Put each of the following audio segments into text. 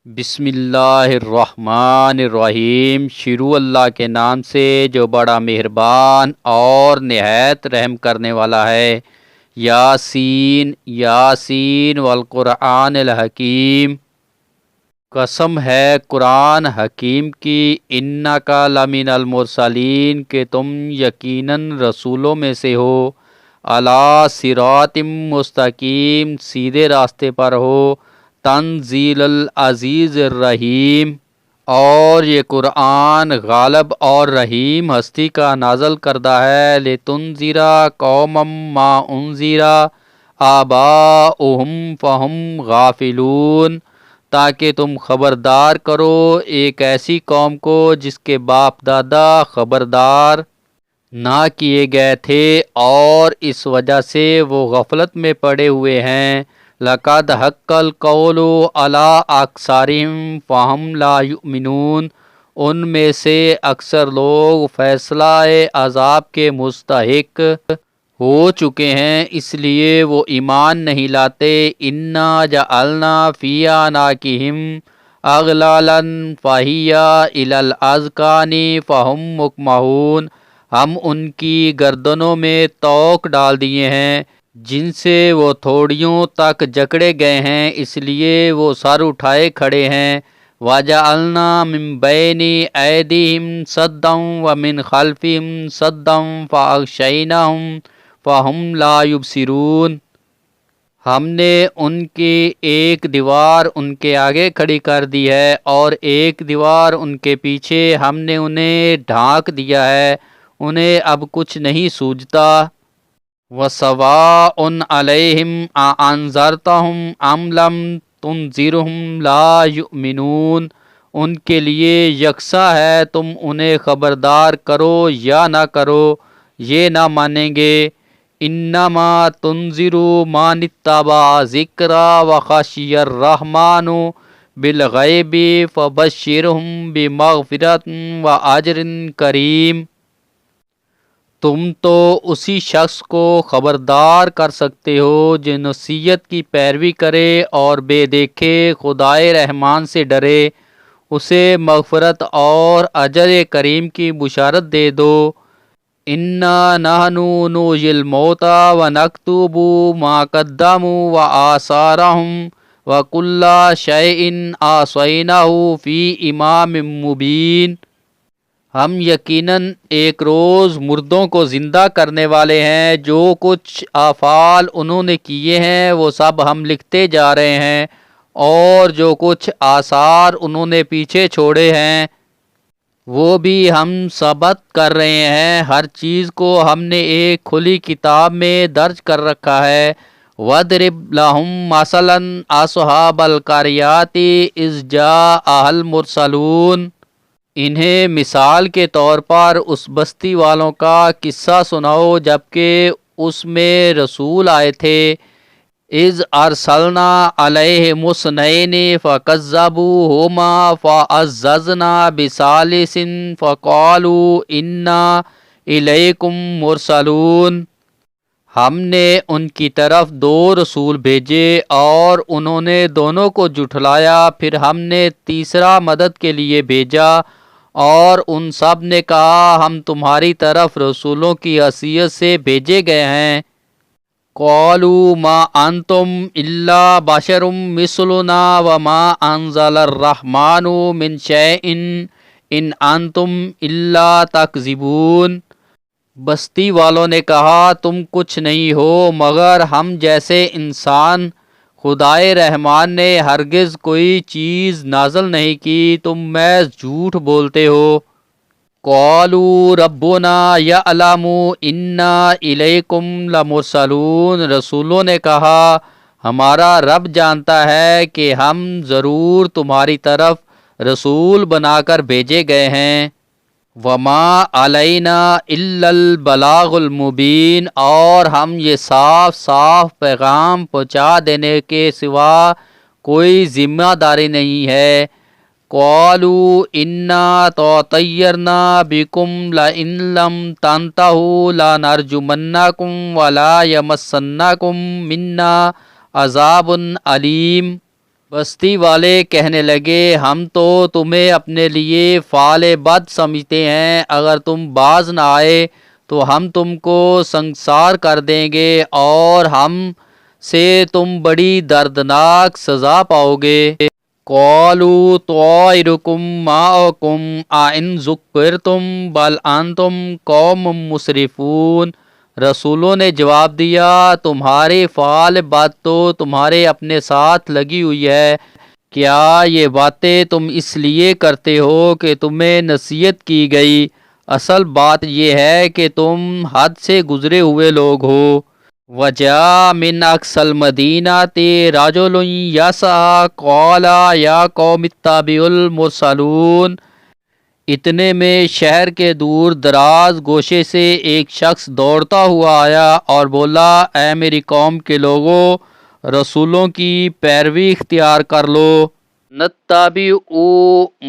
بسم اللہ الرحمن الرحیم۔ شروع اللہ کے نام سے جو بڑا مہربان اور نہایت رحم کرنے والا ہے۔ یاسین یاسین والقرآن الحکیم، قسم ہے قرآن حکیم کی، انکا لمن المرسلین، کہ تم یقیناً رسولوں میں سے ہو، علی صراط مستقیم، سیدھے راستے پر ہو، تنزیل العزیز الرحیم، اور یہ قرآن غالب اور رحیم ہستی کا نازل کردہ ہے، لتنذر قوما ما انذر آباؤہم فہم غافلون، تاکہ تم خبردار کرو ایک ایسی قوم کو جس کے باپ دادا خبردار نہ کیے گئے تھے اور اس وجہ سے وہ غفلت میں پڑے ہوئے ہیں۔ لقد حق القول علی اکثرہم فہم لا یؤمنون، ان میں سے اکثر لوگ فیصلہ عذاب کے مستحق ہو چکے ہیں، اس لیے وہ ایمان نہیں لاتے۔ انا جعلنا فی اعناقہم اغلالا فہی الی الاذقان فہم مقمحون، ہم ان کی گردنوں میں توق ڈال دیے ہیں جن سے وہ تھوڑیوں تک جکڑے گئے ہیں، اس لیے وہ سر اٹھائے کھڑے ہیں۔ وَجَعَلْنَا مِن بَيْنِ أَيْدِيهِمْ سَدًّا وَمِنْ خَلْفِهِمْ سَدًّا فَأَغْشَيْنَاهُمْ فَهُمْ لَا يُبْصِرُونَ، ہم نے ان کی ایک دیوار ان کے آگے کھڑی کر دی ہے اور ایک دیوار ان کے پیچھے، ہم نے انہیں ڈھانک دیا ہے، انہیں اب کچھ نہیں سوجھتا۔ وَسَوَاءٌ عَلَيْهِمْ أَأَنذَرْتَهُمْ أَمْ لَمْ تُنذِرْهُمْ لَا يُؤْمِنُونَ، ان کے لیے یکساں ہے تم انہیں خبردار کرو یا نہ کرو، یہ نہ مانیں گے۔ انما تنذر من اتبع ذکر وخشی الرحمن بالغیب فبشرہم بمغفرۃ واجر کریم، تم تو اسی شخص کو خبردار کر سکتے ہو جو نصیحت کی پیروی کرے اور بے دیکھے خدائے رحمان سے ڈرے، اسے مغفرت اور اجر کریم کی بشارت دے دو۔ انا نحن نحیی الموتى ونکتب ما قدموا وآثارهم وکل شیء احصیناہ فی امام مبین، ہم یقیناً ایک روز مردوں کو زندہ کرنے والے ہیں، جو کچھ افعال انہوں نے کیے ہیں وہ سب ہم لکھتے جا رہے ہیں، اور جو کچھ آثار انہوں نے پیچھے چھوڑے ہیں وہ بھی ہم ثبت کر رہے ہیں، ہر چیز کو ہم نے ایک کھلی کتاب میں درج کر رکھا ہے۔ وَاضْرِبْ لَهُم مَثَلًا أَصْحَابَ الْقَرْيَةِ إِذْ جَاءَهَا الْمُرْسَلُونَ، انہیں مثال کے طور پر اس بستی والوں کا قصہ سناؤ جبکہ اس میں رسول آئے تھے۔ اذ ارسلنا علیہم اثنین فکذبوہما فعززنا بثالث فقالوا انا الیکم مرسلون، ہم نے ان کی طرف دو رسول بھیجے اور انہوں نے دونوں کو جھٹلایا، پھر ہم نے تیسرا مدد کے لیے بھیجا اور ان سب نے کہا ہم تمہاری طرف رسولوں کی حیثیت سے بھیجے گئے ہیں۔ قالوا ما انتم الا بشر مثلنا وما انزل الرحمن من شیء ان انتم الا تکذبون، بستی والوں نے کہا تم کچھ نہیں ہو مگر ہم جیسے انسان، خدائے رحمان نے ہرگز کوئی چیز نازل نہیں کی، تم محض جھوٹ بولتے ہو۔ قالوا ربنا یعلم انا الیکم لمرسلون، رسولوں نے کہا ہمارا رب جانتا ہے کہ ہم ضرور تمہاری طرف رسول بنا کر بھیجے گئے ہیں۔ وما علینا الا البلاغ المبین، اور ہم یہ صاف صاف پیغام پہنچا دینے کے سوا کوئی ذمہ داری نہیں ہے۔ قالوا انا طیرنا بکم لئن لم تنتہوا لنرجمنکم ولا یمسنکم منا عذاب علیم، بستی والے کہنے لگے ہم تو تمہیں اپنے لیے فعال بد سمجھتے ہیں، اگر تم باز نہ آئے تو ہم تم کو سنگسار کر دیں گے اور ہم سے تم بڑی دردناک سزا پاؤ گے۔ قالوا طائرکم معکم ان ذکرتم بل انتم قوم مسرفون۔ رسولوں نے جواب دیا تمہاری فعال بات تو تمہارے اپنے ساتھ لگی ہوئی ہے، کیا یہ باتیں تم اس لیے کرتے ہو کہ تمہیں نصیحت کی گئی؟ اصل بات یہ ہے کہ تم حد سے گزرے ہوئے لوگ ہو۔ وجاء من اقصى المدینة رجل یسعی قال یا قوم اتبعوا المرسلون۔ اتنے میں شہر کے دور دراز گوشے سے ایک شخص دوڑتا ہوا آیا اور بولا اے میری قوم کے لوگوں، رسولوں کی پیروی اختیار کر لو۔ نتبع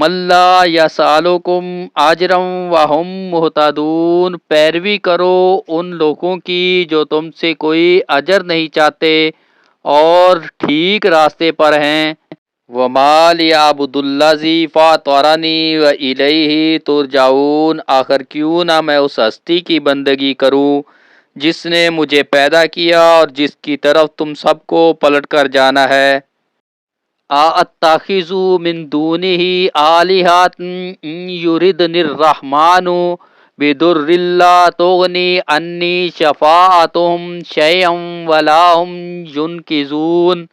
من لا یسألکم اجرا وہم مہتدون۔ پیروی کرو ان لوگوں کی جو تم سے کوئی اجر نہیں چاہتے اور ٹھیک راستے پر ہیں۔ وما لیعبد الذی فطرنی والیہ ترجعون۔ آخر کیوں نہ میں اس ہستی کی بندگی کروں جس نے مجھے پیدا کیا اور جس کی طرف تم سب کو پلٹ کر جانا ہے۔ اتخذ من دونہ آلہۃ ان یردنی الرحمن بضر لا تغنی عنی شفاعتہم شیئا ولا ہم ینقذون۔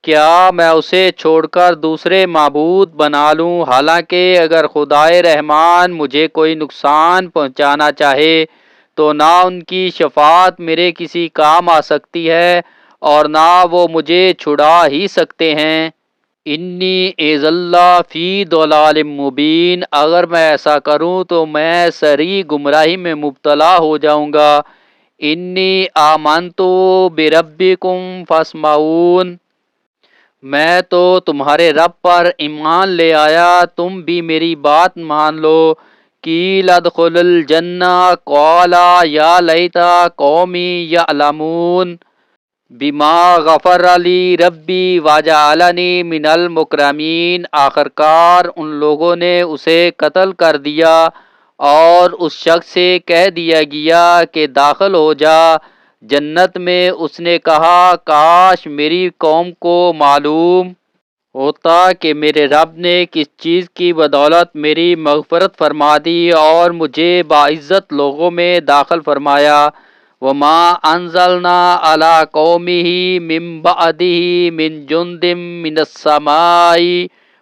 کیا میں اسے چھوڑ کر دوسرے معبود بنا لوں، حالانکہ اگر خدائے رحمان مجھے کوئی نقصان پہنچانا چاہے تو نہ ان کی شفاعت میرے کسی کام آ سکتی ہے اور نہ وہ مجھے چھڑا ہی سکتے ہیں۔ انی اذا فی ضلال مبین۔ اگر میں ایسا کروں تو میں صریح گمراہی میں مبتلا ہو جاؤں گا۔ انی آمنت بربکم فاسمعون۔ میں تو تمہارے رب پر ایمان لے آیا، تم بھی میری بات مان لو۔ قیل ادخلوا الجنہ قال یا لیت قومی یعلمون بما غفر لی ربی وجعلنی من المکرمین۔ آخرکار ان لوگوں نے اسے قتل کر دیا اور اس شخص سے کہہ دیا گیا کہ داخل ہو جا جنت میں۔ اس نے کہا کاش میری قوم کو معلوم ہوتا کہ میرے رب نے کس چیز کی بدولت میری مغفرت فرما دی اور مجھے باعزت لوگوں میں داخل فرمایا۔ وما انزلنا علی قومہ من بعدہ من جند من السماء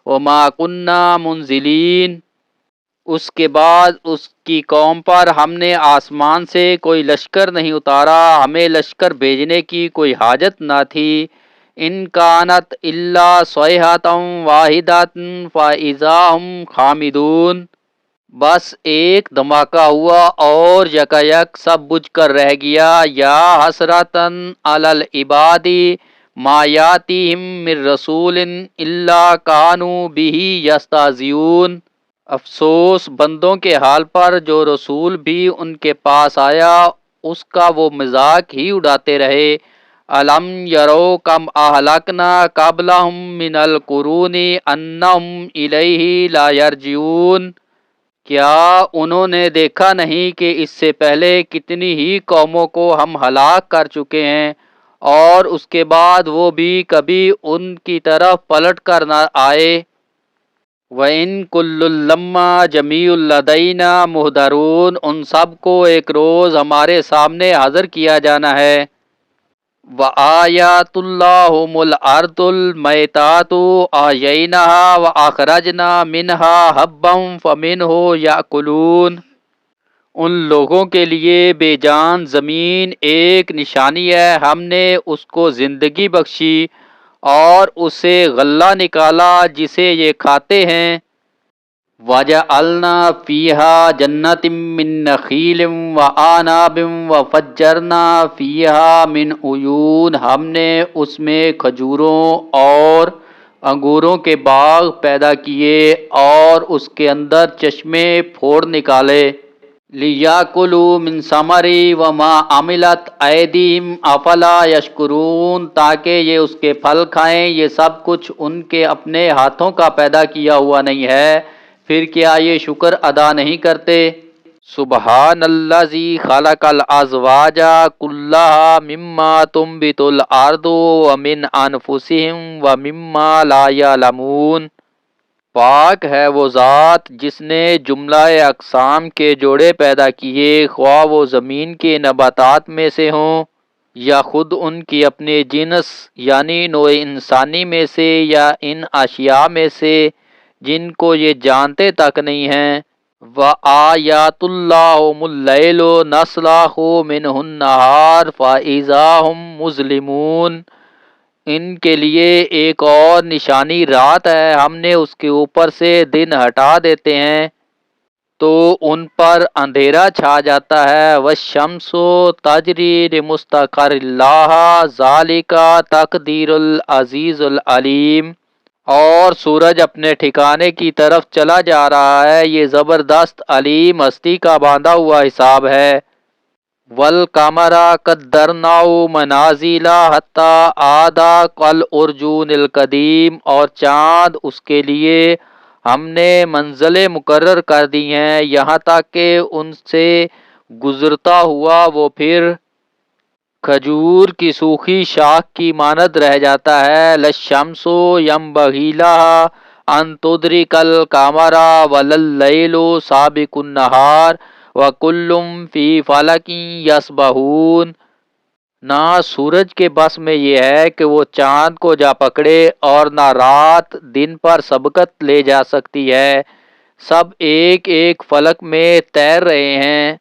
وما کنہ منزلین۔ اس کے بعد اس کی قوم پر ہم نے آسمان سے کوئی لشکر نہیں اتارا، ہمیں لشکر بھیجنے کی کوئی حاجت نہ تھی۔ ان کانت الا صیحۃ واحدۃ فاذا ہم خامدون۔ بس ایک دھماکہ ہوا اور یکایک سب بجھ کر رہ گیا۔ یا حسرۃ علی العباد ما یاتیہم من رسول الا کانوا بہ یستہزئون۔ افسوس بندوں کے حال پر جو رسول بھی ان کے پاس آیا اس کا وہ مذاق ہی اڑاتے رہے۔ الم یروا کم اہلکنا قبلہم من القرون انہم الیہ لا یرجعون۔ کیا انہوں نے دیکھا نہیں کہ اس سے پہلے کتنی ہی قوموں کو ہم ہلاک کر چکے ہیں اور اس کے بعد وہ بھی کبھی ان کی طرف پلٹ کر نہ آئے۔ وَإِن كُلٌّ لَمَّا جَمِيعٌ لَدَيْنَا مُحْضَرُونَ۔ ان سب کو ایک روز ہمارے سامنے حاضر کیا جانا ہے۔ وَآيَاتُ اللَّهُمُ الْأَرْضُ الْمَيْتَاتُ أَحْيَيْنَاهَا وَأَخْرَجْنَا مِنْهَا حَبًّا فَمِنْهُ يَأْكُلُونَ۔ ان لوگوں کے لیے بے جان زمین ایک نشانی ہے، ہم نے اس کو زندگی بخشی اور اسے غلہ نکالا جسے یہ کھاتے ہیں۔ وَجَعَلْنَا فِيهَا جَنَّاتٍ مِّن نَخِيلٍ وَأَعْنَابٍ وَفَجَّرْنَا فِيهَا مِنْ عُيُونٍ۔ ہم نے اس میں کھجوروں اور انگوروں کے باغ پیدا کیے اور اس کے اندر چشمے پھوڑ نکالے۔ لِيَأْكُلُوا مِن ثَمَرِهِ وَمَا عَمِلَتْ أَيْدِيهِمْ أَفَلَا يَشْكُرُونَ، تاکہ یہ اس کے پھل کھائیں، یہ سب کچھ ان کے اپنے ہاتھوں کا پیدا کیا ہوا نہیں ہے، پھر کیا یہ شکر ادا نہیں کرتے؟ سبحان الذی خلق الازواج کلھا مما تنبت الارض ومن انفسہم ومما لا یعلمون۔ پاک ہے وہ ذات جس نے جملہ اقسام کے جوڑے پیدا کیے، خواہ وہ زمین کے نباتات میں سے ہوں یا خود ان کی اپنے جنس یعنی نوع انسانی میں سے، یا ان اشیاء میں سے جن کو یہ جانتے تک نہیں ہیں۔ وَآیَاتُ اللَّهُمُ اللَّیلُ نَسْلَخُ مِنْهُ النَّہَارَ فَإِذَا هُمْ مُظْلِمُونَ۔ ان کے لیے ایک اور نشانی رات ہے، ہم نے اس کے اوپر سے دن ہٹا دیتے ہیں تو ان پر اندھیرا چھا جاتا ہے۔ وَالشَّمْسُ تَجْرِی لِمُسْتَقَرٍّ لَہَا ذَلِکَ تَقْدِیرُ الْعَزِیزِ الْعَلِیم۔ اور سورج اپنے ٹھکانے کی طرف چلا جا رہا ہے، یہ زبردست علیم ہستی کا باندھا ہوا حساب ہے۔ وَالْقَمَرَ قَدَّرْنَاهُ مَنَازِلَ حَتَّىٰ عَادَ كَالْعُرْجُونِ الْقَدِيمِ، اور چاند اس کے لیے ہم نے منزلیں مقرر کر دی ہیں، یہاں تک کہ ان سے گزرتا ہوا وہ پھر کھجور کی سوکھی شاخ کی مانند رہ جاتا ہے۔ لَلشَّمْسُ يَنبَغِي لَهَا أَن تُدْرِكَ الْقَمَرَ وَلَا اللَّيْلُ سَابِقُ النَّهَارِ وَكُلٌّ فِي فَلَكٍ يَسْبَحُونَ۔ نہ سورج کے بس میں یہ ہے کہ وہ چاند کو جا پکڑے، اور نہ رات دن پر سبقت لے جا سکتی ہے، سب ایک ایک فلک میں تیر رہے ہیں۔